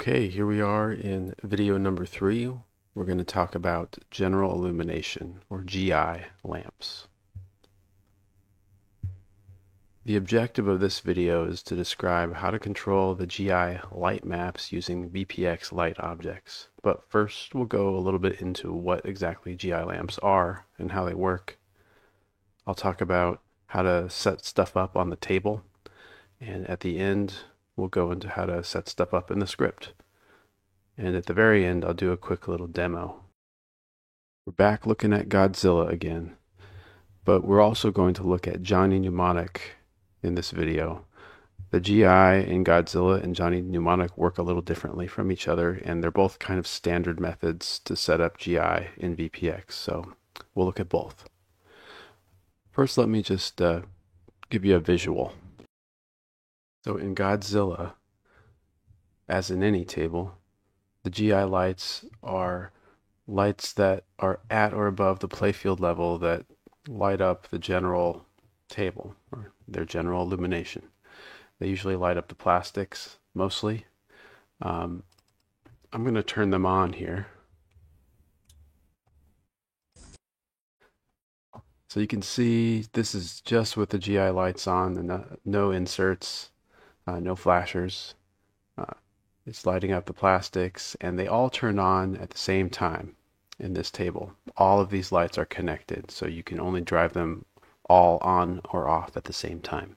Okay, here we are in video number 3. We're going to talk about general illumination, or GI lamps. The objective of this video is to describe how to control the GI light maps using VPX light objects. But first we'll go a little bit into what exactly GI lamps are and how they work. I'll talk about how to set stuff up on the table, and at the end we'll go into how to set stuff up in the script. And at the very end, I'll do a quick little demo. We're back looking at Godzilla again, but we're also going to look at Johnny Mnemonic in this video. The GI in Godzilla and Johnny Mnemonic work a little differently from each other, and they're both kind of standard methods to set up GI in VPX, so we'll look at both. First, let me just give you a visual. So in Godzilla, as in any table, the GI lights are lights that are at or above the playfield level that light up the general table, or their general illumination. They usually light up the plastics, mostly. I'm going to turn them on here. So you can see this is just with the GI lights on, and no inserts, no flashers. It's lighting up the plastics, and they all turn on at the same time in this table. All of these lights are connected, so you can only drive them all on or off at the same time.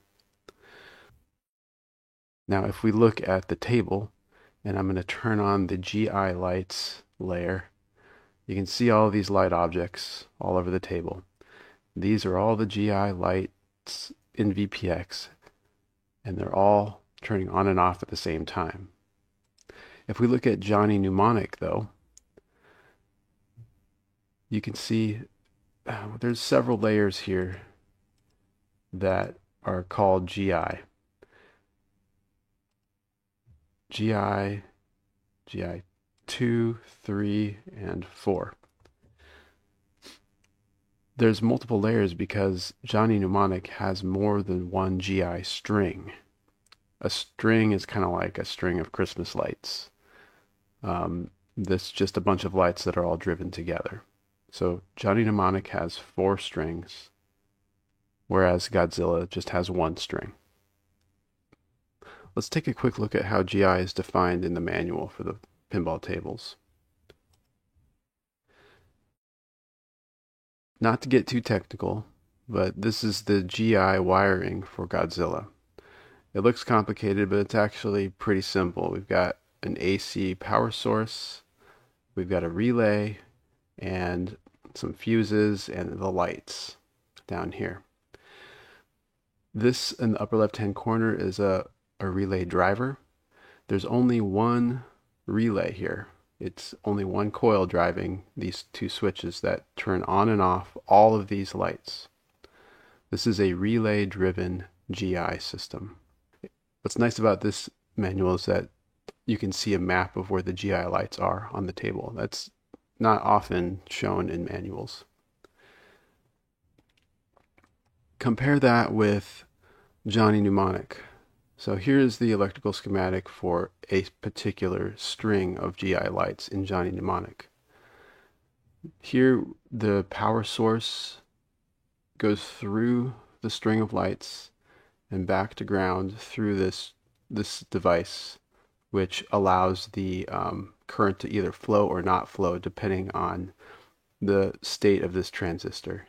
Now if we look at the table, and I'm going to turn on the GI lights layer, you can see all of these light objects all over the table. These are all the GI lights in VPX, and they're all turning on and off at the same time. If we look at Johnny Mnemonic, though, you can see there's several layers here that are called GI. GI 2, 3, and 4. There's multiple layers because Johnny Mnemonic has more than one GI string. A string is kind of like a string of Christmas lights. This is just a bunch of lights that are all driven together. So Johnny Mnemonic has 4 strings, whereas Godzilla just has 1 string. Let's take a quick look at how GI is defined in the manual for the pinball tables. Not to get too technical, but this is the GI wiring for Godzilla. It looks complicated, but it's actually pretty simple. We've got an AC power source, we've got a relay, and some fuses, and the lights down here. This in the upper left hand corner is a relay driver. There's only one relay here. It's only one coil driving these 2 switches that turn on and off all of these lights. This is a relay driven GI system. What's nice about this manual is that you can see a map of where the GI lights are on the table. That's not often shown in manuals. Compare that with Johnny Mnemonic. So here's the electrical schematic for a particular string of GI lights in Johnny Mnemonic. Here the power source goes through the string of lights and back to ground through this device, which allows the current to either flow or not flow depending on the state of this transistor.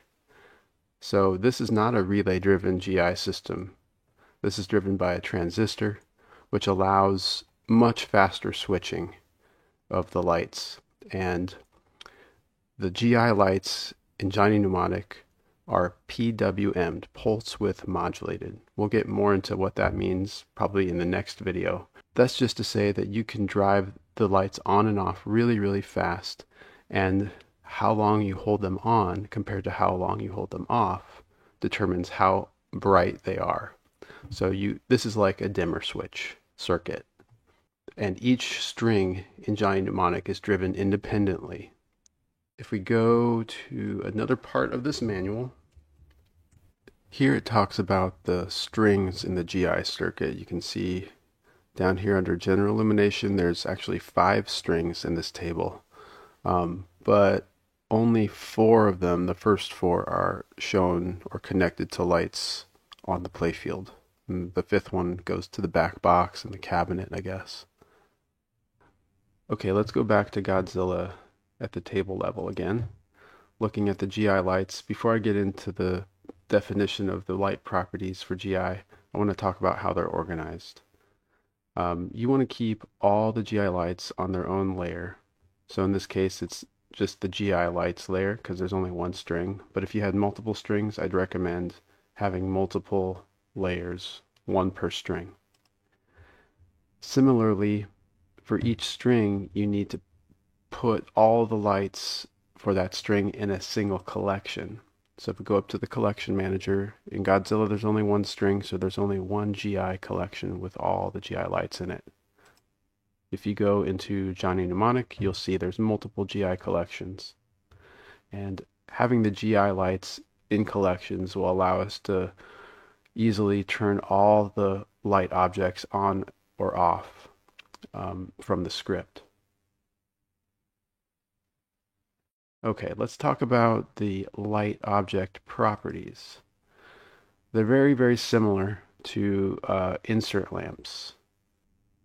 So this is not a relay driven GI system. This is driven by a transistor, which allows much faster switching of the lights. And the GI lights in Johnny Mnemonic are PWM'd, pulse width modulated. We'll get more into what that means probably in the next video. That's just to say that you can drive the lights on and off really, really fast, and how long you hold them on compared to how long you hold them off determines how bright they are. So this is like a dimmer switch circuit, and each string in Johnny Mnemonic is driven independently. If we go to another part of this manual, here it talks about the strings in the GI circuit. You can see Down here under general illumination, there's actually 5 strings in this table, but only 4 of them, the first 4, are shown or connected to lights on the playfield. And the 5th one goes to the back box and the cabinet, I guess. Okay, let's go back to Godzilla at the table level again, looking at the GI lights. Before I get into the definition of the light properties for GI, I want to talk about how they're organized. You want to keep all the GI lights on their own layer. So in this case, it's just the GI lights layer because there's only one string. But if you had multiple strings, I'd recommend having multiple layers, one per string. Similarly, for each string, you need to put all the lights for that string in a single collection. So if we go up to the collection manager, in Godzilla there's only one string, so there's only one GI collection with all the GI lights in it. If you go into Johnny Mnemonic, you'll see there's multiple GI collections. And having the GI lights in collections will allow us to easily turn all the light objects on or off from the script. Okay, let's talk about the light object properties. They're very, very similar to insert lamps.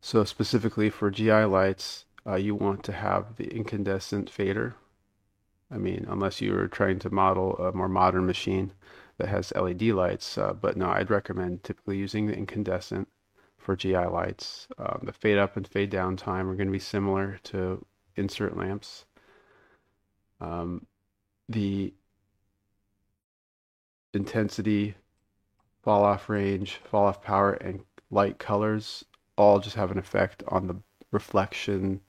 So specifically for GI lights, you want to have the incandescent fader. I mean, unless you're trying to model a more modern machine that has LED lights, but no, I'd recommend typically using the incandescent for GI lights. The fade up and fade down time are going to be similar to insert lamps. The intensity, fall off range, fall off power, and light colors all just have an effect on the reflection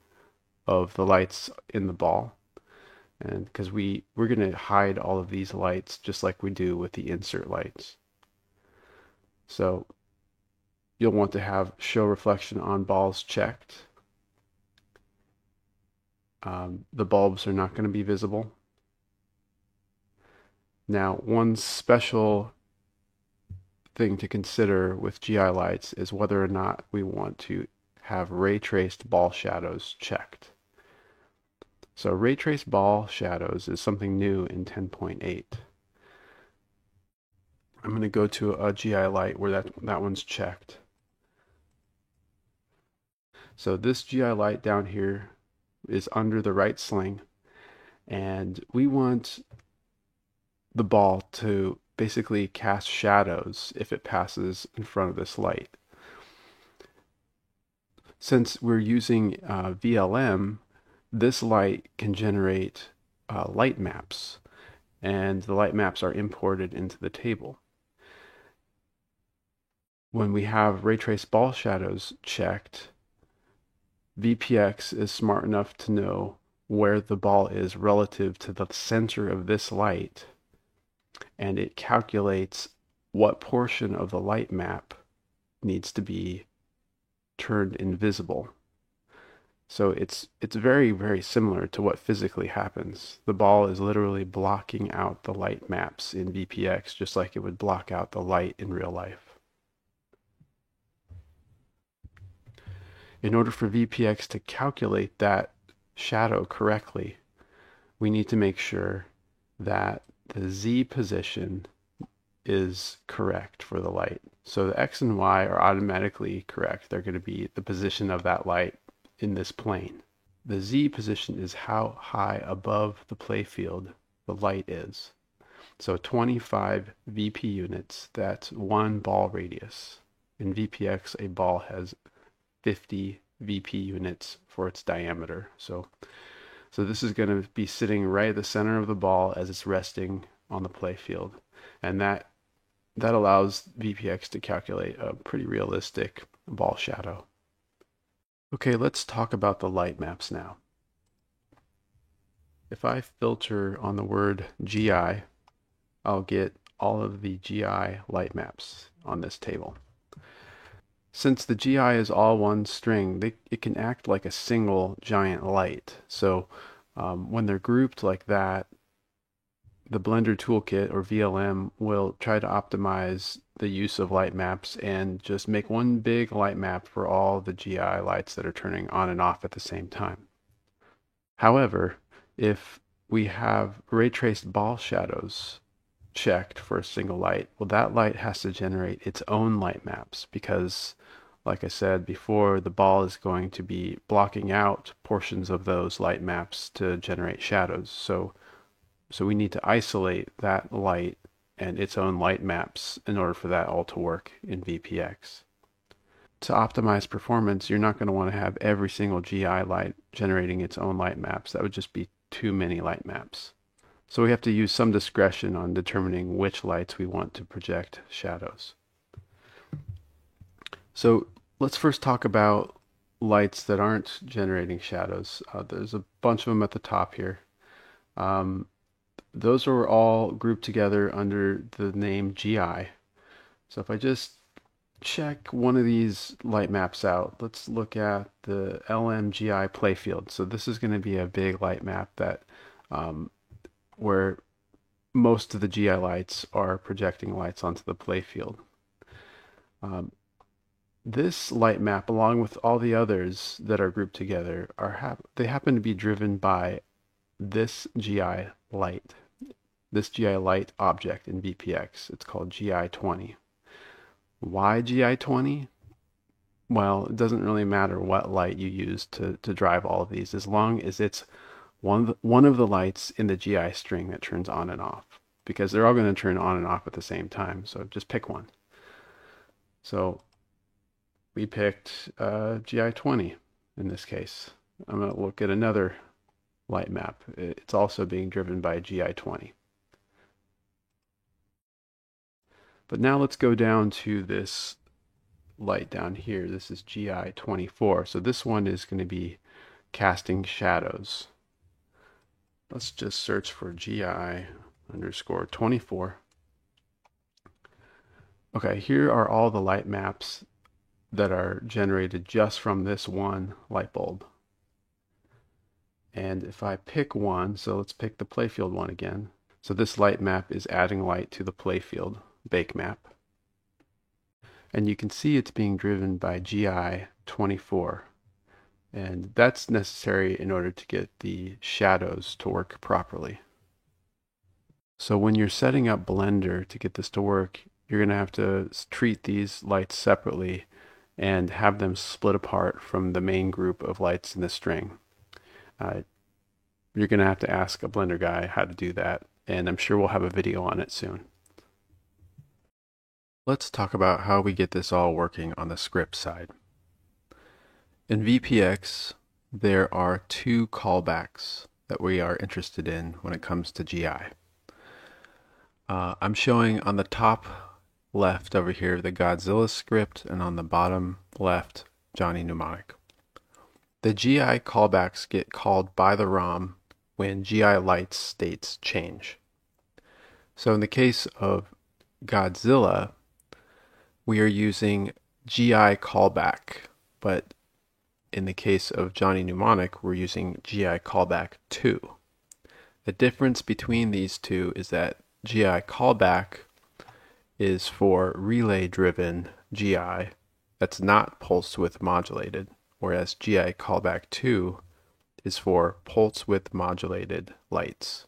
of the lights in the ball. And because we're going to hide all of these lights just like we do with the insert lights. So you'll want to have show reflection on balls checked. The bulbs are not going to be visible. Now, one special thing to consider with GI lights is whether or not we want to have ray traced ball shadows checked. So ray traced ball shadows is something new in 10.8. I'm going to go to a GI light where that one's checked. So this GI light down here is under the right sling, and we want the ball to basically cast shadows if it passes in front of this light. Since we're using VLM, this light can generate light maps, and the light maps are imported into the table. When we have ray trace ball shadows checked, VPX is smart enough to know where the ball is relative to the center of this light, and it calculates what portion of the light map needs to be turned invisible. So it's very, very similar to what physically happens. The ball is literally blocking out the light maps in VPX just like it would block out the light in real life. In order for VPX to calculate that shadow correctly, we need to make sure that the Z position is correct for the light. So the X and Y are automatically correct. They're going to be the position of that light in this plane. The Z position is how high above the playfield the light is. So 25 VP units, that's one ball radius. In VPX, a ball has 50 VP units for its diameter. So this is going to be sitting right at the center of the ball as it's resting on the playfield. And that allows VPX to calculate a pretty realistic ball shadow. Okay, let's talk about the light maps now. If I filter on the word GI, I'll get all of the GI light maps on this table. Since the GI is all one string, it can act like a single giant light. So when they're grouped like that, the Blender Toolkit, or VLM, will try to optimize the use of light maps and just make one big light map for all the GI lights that are turning on and off at the same time. However, if we have ray traced ball shadows checked for a single light, well, that light has to generate its own light maps because, like I said before, the ball is going to be blocking out portions of those light maps to generate shadows. So we need to isolate that light and its own light maps in order for that all to work in VPX. To optimize performance, you're not going to want to have every single GI light generating its own light maps. That would just be too many light maps. So we have to use some discretion on determining which lights we want to project shadows. So let's first talk about lights that aren't generating shadows. There's a bunch of them at the top here. Those are all grouped together under the name GI. So if I just check one of these light maps out, let's look at the LMGI playfield. So this is going to be a big light map that where most of the GI lights are projecting lights onto the playfield. This light map, along with all the others that are grouped together, they happen to be driven by this GI light. This GI light object in VPX. It's called GI20. Why GI20? Well, it doesn't really matter what light you use to drive all of these, as long as it's one of the lights in the GI string that turns on and off, because they're all going to turn on and off at the same time. So just pick one. So we picked GI20 in this case. I'm going to look at another light map. It's also being driven by GI20. But now let's go down to this light down here. This is GI24. So this one is going to be casting shadows. Let's just search for GI_24. Okay, here are all the light maps that are generated just from this one light bulb. And if I pick one, so let's pick the playfield one again. So this light map is adding light to the playfield bake map. And you can see it's being driven by GI24. And that's necessary in order to get the shadows to work properly. So when you're setting up Blender to get this to work, you're going to have to treat these lights separately and have them split apart from the main group of lights in the string. You're going to have to ask a Blender guy how to do that, and I'm sure we'll have a video on it soon. Let's talk about how we get this all working on the script side. In VPX, there are two callbacks that we are interested in when it comes to GI. I'm showing on the top left over here the Godzilla script, and on the bottom left Johnny Mnemonic. The GI callbacks get called by the ROM when GI lights states change. So in the case of Godzilla, we are using GI callback, but in the case of Johnny Mnemonic, we're using GI callback 2. The difference between these two is that GI callback is for relay-driven GI that's not pulse width modulated, whereas GI callback 2 is for pulse width modulated lights.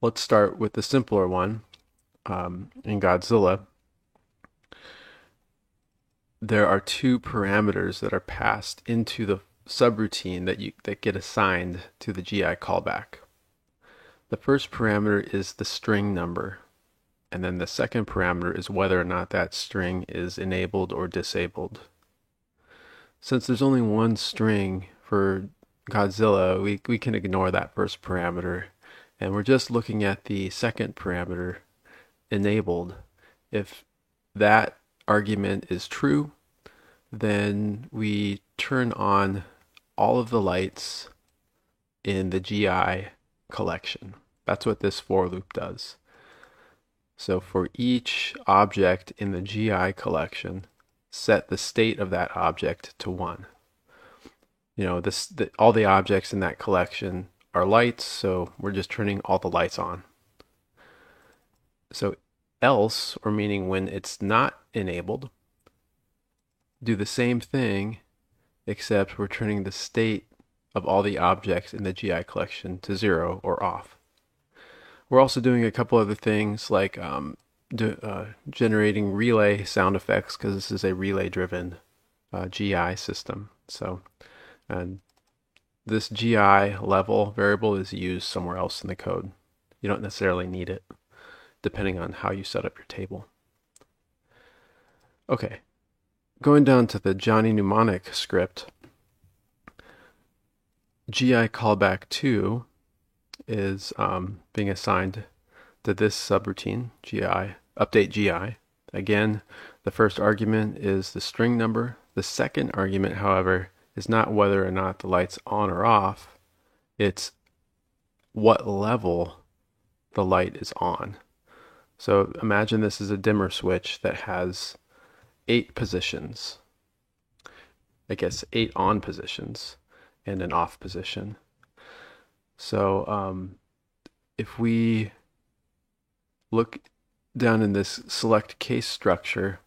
Let's start with the simpler one. In Godzilla, there are two parameters that are passed into the subroutine that get assigned to the GI callback. The first parameter is the string number, and then the second parameter is whether or not that string is enabled or disabled. Since there's only one string for Godzilla, we can ignore that first parameter, and we're just looking at the second parameter, enabled. If that argument is true, then we turn on all of the lights in the GI collection. That's what this for loop does. So for each object in the GI collection, set the state of that object to 1. You know, all the objects in that collection our lights, so we're just turning all the lights on. So else, or meaning when it's not enabled, do the same thing, except we're turning the state of all the objects in the GI collection to 0 or off. We're also doing a couple other things like generating relay sound effects, because this is a relay-driven GI system. So, and this GI level variable is used somewhere else in the code. You don't necessarily need it, depending on how you set up your table. Okay, going down to the Johnny Mnemonic script, GI callback 2 is being assigned to this subroutine, GI, update GI. Again, the first argument is the string number. The second argument, however, is not whether or not the light's on or off, it's what level the light is on. So imagine this is a dimmer switch that has 8 positions. I guess 8 on positions and an off position. So if we look down in this select case structure,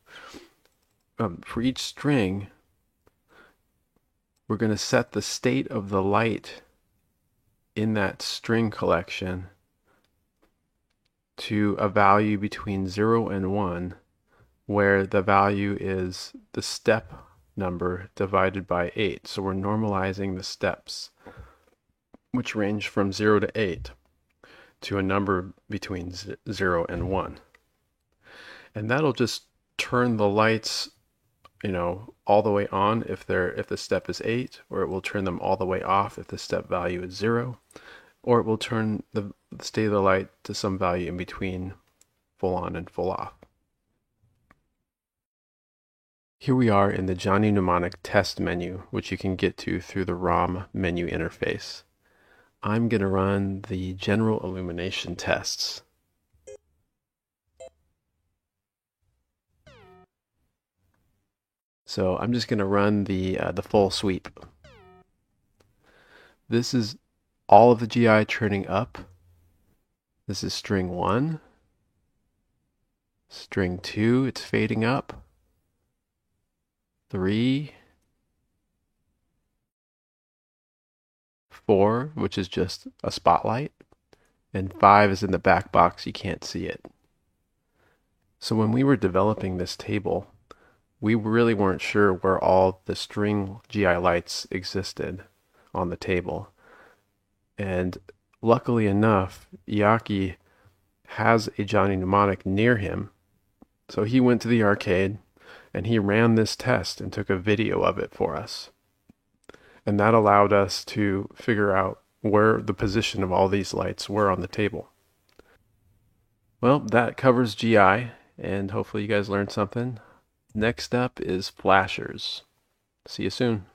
for each string, we're going to set the state of the light in that string collection to a value between 0 and 1, where the value is the step number divided by 8. So we're normalizing the steps, which range from 0 to 8, to a number between 0 and 1. And that'll just turn the lights, all the way on if the step is 8, or it will turn them all the way off if the step value is 0, or it will turn the state of the light to some value in between full on and full off. Here we are in the Johnny Mnemonic test menu, which you can get to through the ROM menu interface. I'm going to run the general illumination tests. So I'm just going to run the full sweep. This is all of the GI turning up. This is string 1. String 2, it's fading up. 3. 4, which is just a spotlight. And 5 is in the back box, you can't see it. So when we were developing this table, we really weren't sure where all the string GI lights existed on the table. And luckily enough, Yaki has a Johnny Mnemonic near him. So he went to the arcade and he ran this test and took a video of it for us. And that allowed us to figure out where the position of all these lights were on the table. Well, that covers GI, and hopefully you guys learned something. Next up is flashers. See you soon.